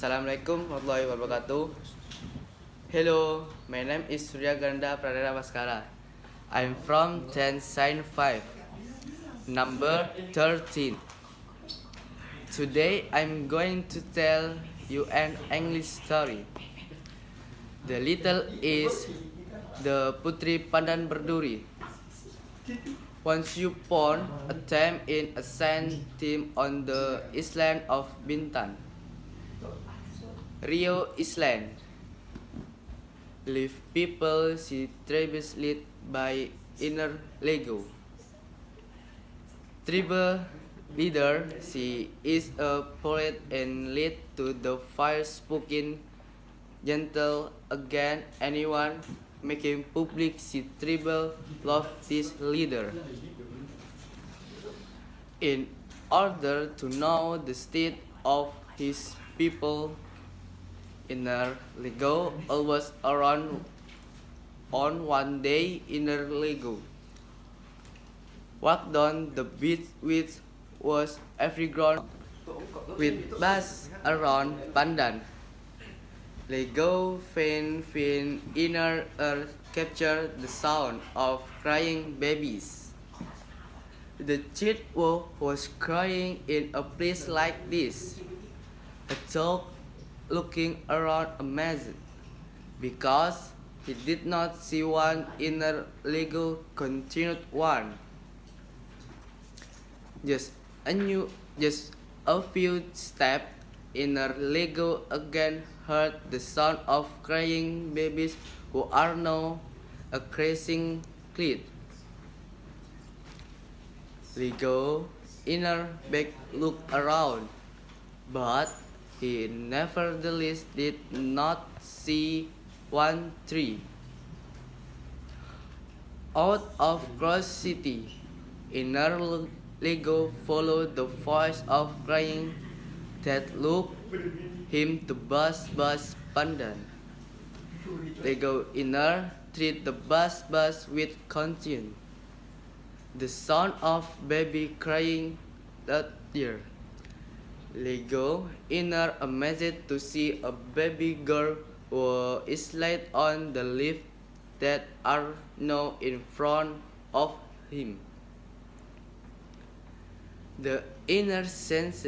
Assalamualaikum warahmatullahi wabarakatuh. Hello, my name is Surya Ganda Pradana Baskara. I'm from 10 Sign 5, number 13. Today I'm going to tell you an English story. The little is the Putri Pandan Berduri. Once upon a time in a sand team on the island of Bintan, Rio Island, live people see tribes led by inner Lego. Tribe leader she is a poet and lead to the fire spoken gentle again anyone making public she tribe love this leader. In order to know the state of his people, inner Lego always around on one day inner Lego walked down the beach which was every ground with bus around Pandan. Lego faint inner earth captured the sound of crying babies. The child was crying in a place like this. A child looking around amazed because he did not see one inner Lego continued one. Just a few steps inner Lego again heard the sound of crying babies who are now a crashing cliff. Lego inner back looked around, but he nevertheless did not see one tree. Out of curiosity, inner Lego followed the voice of crying that looked him to bus Pandan. Lego inner treat the bus with conscience. The sound of baby crying that year. Lego inner amazed to see a baby girl who is laid on the leaf that are now in front of him. The inner sense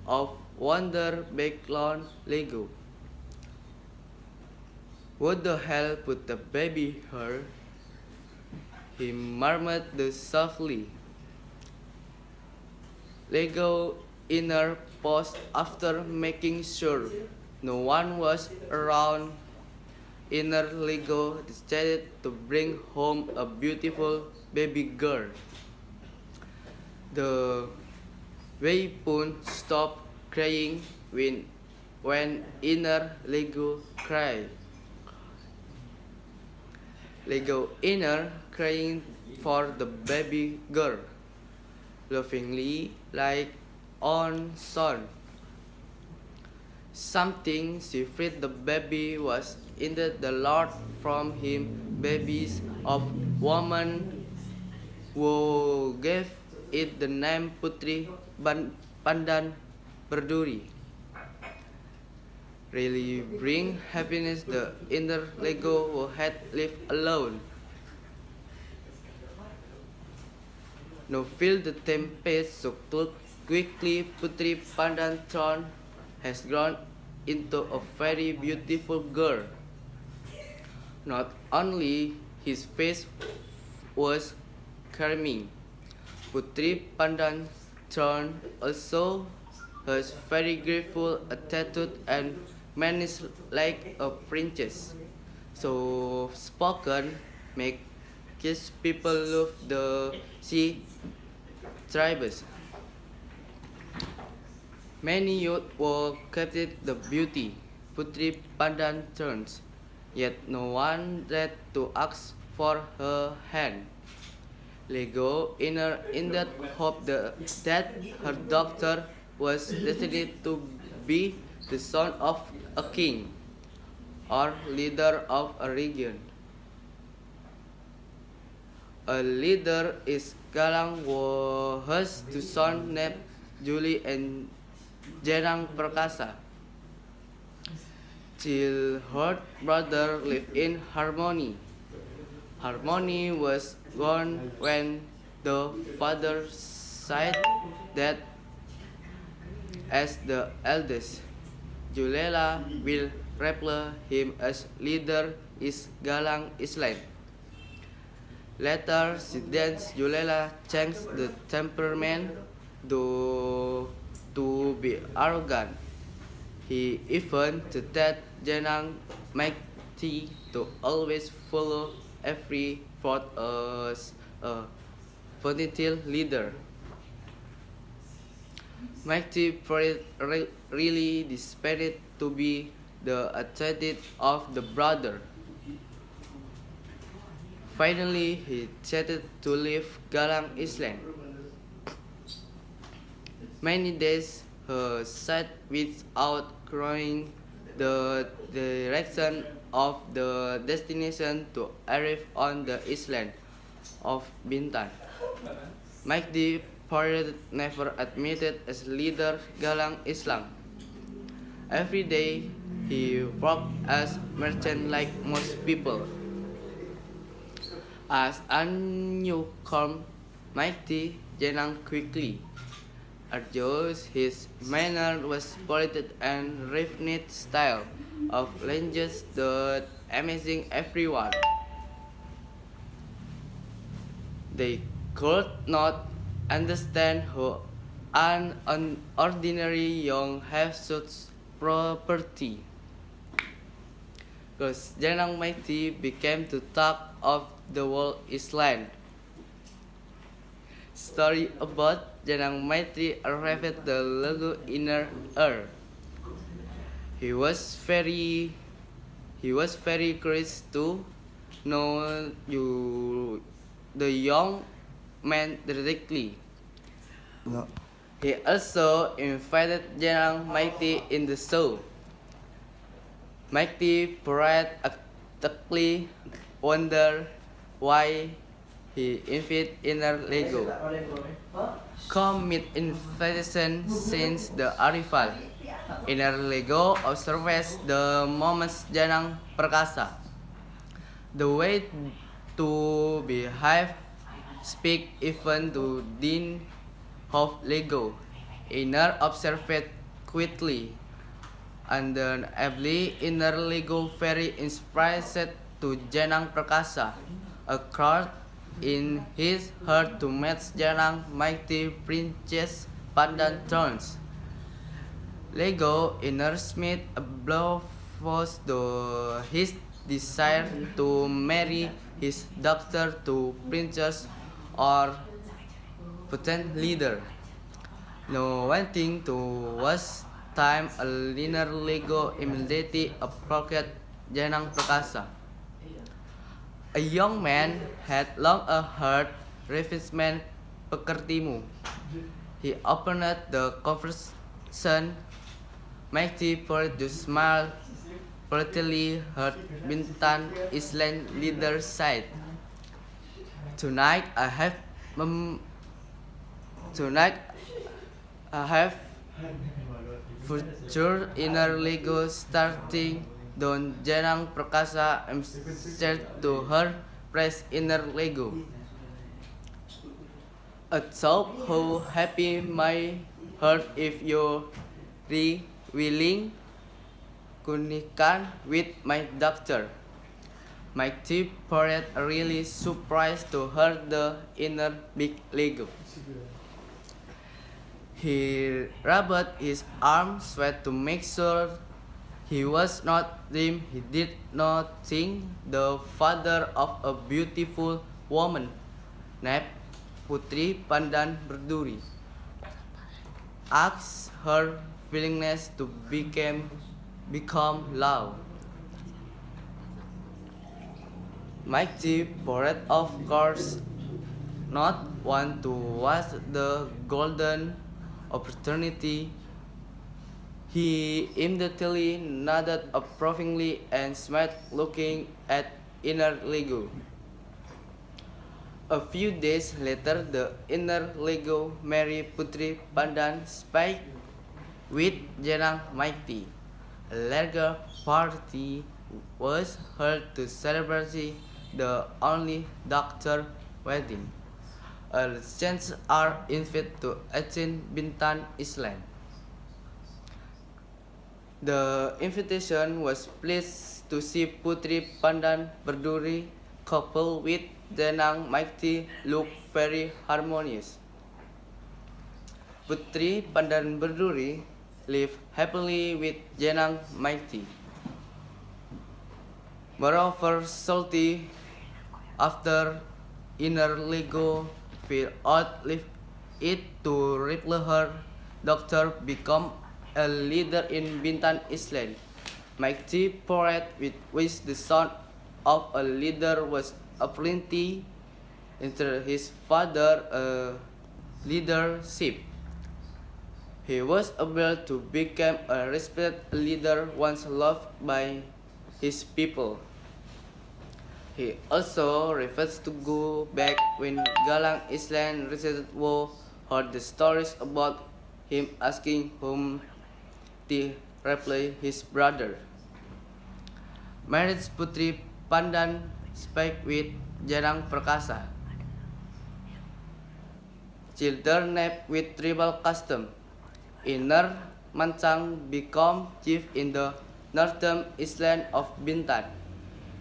of wonder background Lego. What the hell put the baby here? He murmured softly. Lego inner paused after making sure no one was around. Inner Lego decided to bring home a beautiful baby girl. The weapon stopped crying when inner Lego cried. Lego inner crying for the baby girl, lovingly like on son. Something she freed the baby was indeed the Lord from him, babies of woman who gave it the name Putri Pandan Berduri. Really bring happiness the inner Lego who had lived alone. Now feel the tempest so quickly Putri Pandan throne has grown into a very beautiful girl. Not only his face was charming, Putri Pandan throne also has very graceful attitude and manners like a princess. So spoken make his people love the sea tribes. Many youth were captured the beauty Putri Pandan turns, yet no one dared to ask for her hand. Lego inner in that hope that her daughter was destined to be the son of a king or leader of a region. A leader is Galang who has two sons named Julie and Jerang Perkasa. till her brother lived in harmony. Harmony was gone when the father said that as the eldest, Julela will replace him as leader is Galang Island. Later, since Julela changed the temperament to be arrogant. He even taught Janang Maikti to always follow every thought as a potential leader. Maikti really despaired to be the authority of the brother. Finally, he decided to leave Galang Island. Many days he sat without knowing the direction of the destination to arrive on the island of Bintan. Mahdi Farid never admitted as leader Galang Islam. Every day he worked as merchant like most people. As a newcomer, Mahdi Jenang quickly adjusted his manner was polite and refined style of language that amazing everyone. They could not understand how an ordinary young have such property. Because Janang Maiti became the talk of the whole Island. Story about Janang Maiti arrived at the Lago Inner Earth. He was very curious to know the young man directly. No. He also invited Janang Maiti in the show. Maiti practically wondered why he invited Inner Lego. Come meet invitation since the arrival. Inner Lego observes the moments Janang Perkasa. The way to behave, speak even to Dean of Lego. Inner observed quickly. Undeniably, Inner Lego very inspired to Janang Perkasa. A crowd in his heart to match Janang mighty Princess Pandan thrones. Lego Inner Smith above was his desire to marry his daughter to princess or potent leader. No wanting to waste time, a linear Lego immediately approached Janang Perkasa. A young man had long a heart refreshment pekertimu. He opened the conversation, Mighty for to smile, politely heard Bintan Island leader said, Tonight I have future inner Lego starting Don Janang Perkasa am said to her press inner Lego. A thought how happy my heart if you willing kunikan with my doctor. My tip parrot really surprised to hear the inner big Lego. He rubbed his arm sweat to make sure he was not dream. He did not think the father of a beautiful woman named Putri Pandan Berduri asked her willingness to become love. Mighty Poret of course not want to waste the golden opportunity. He immediately nodded approvingly and smiled looking at inner Lego. A few days later, the inner Lego married Putri Pandan spike with Janang Mighty. A larger party was held to celebrate the only doctor wedding. All saints are invited to attend Bintan Island. The invitation was pleased to see Putri Pandan Berduri coupled with Denang Mighty look very harmonious. Putri Pandan Berduri lived happily with Jenang Mighty. Moreover, salty after inner Lego feel outlived it to reply her doctor become a leader in Bintan Island. Mighty parade with which the son of a leader was aplenty into his father a leadership. He was able to become a respected leader once loved by his people. He also refused to go back when Galang Island resident Wo heard the stories about him asking whom to reply his brother. Marriage Putri Pandan spake with Jarang Perkasa. Children named with tribal custom. Inner Mancang become chief in the northern island of Bintan.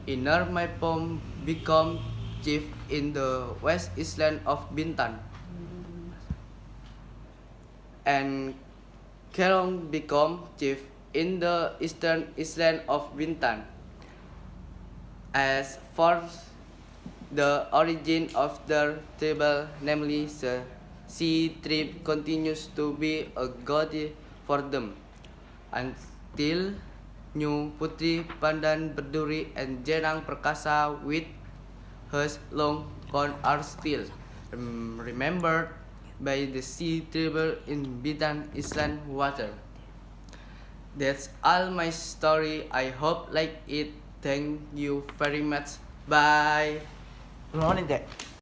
Inner MIPA5 become chief in the west island of Bintan. And Kelong become chief in the eastern island of Bintan. As for the origin of the tribal, namely the Sea tribe continues to be a god for them until new Putri Pandan Berduri and Jenang Perkasa with hers long gone are still remembered by the Sea tribe in Bintan Island water. That's all my story. I hope like it. Thank you very much. Bye. Good morning, Dad.